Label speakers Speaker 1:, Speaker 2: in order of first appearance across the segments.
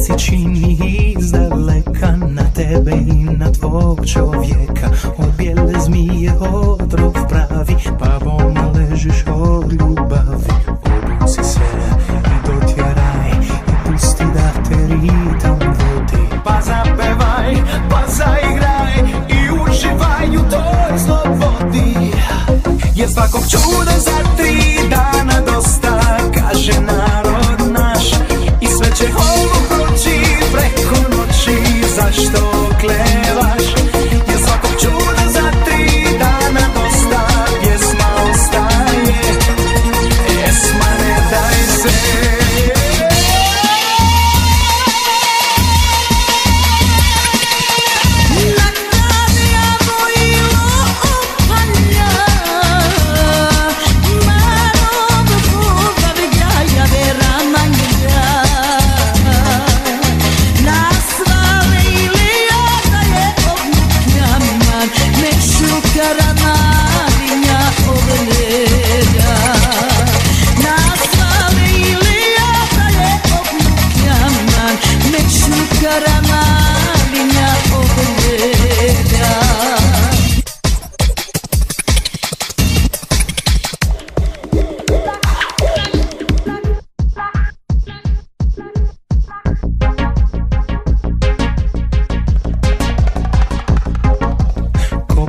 Speaker 1: srce čini izdaleka, na tebe i na tvog čovjeka. Od bijele zmije otrov pravi, pa bolno ležiš od ljubavi. Obuci se i dotjeraj i pusti da te ritam vodi. Pa zapevaj, pa zaigraj i uživaj u toj slobodi. Jer svakog čuda za 3 dana dosta, kaže narod naš. I sve će ovo proći preko noći, zašto klevaš? Jer svakog čuda za 3 dana dosta, pjesma ostaje, pjesma ne daj se.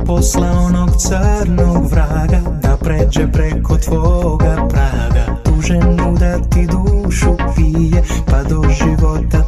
Speaker 1: Posla onog crnog vraga da pređe preko tvoga praga, tuženu da ti dušu pije pa do života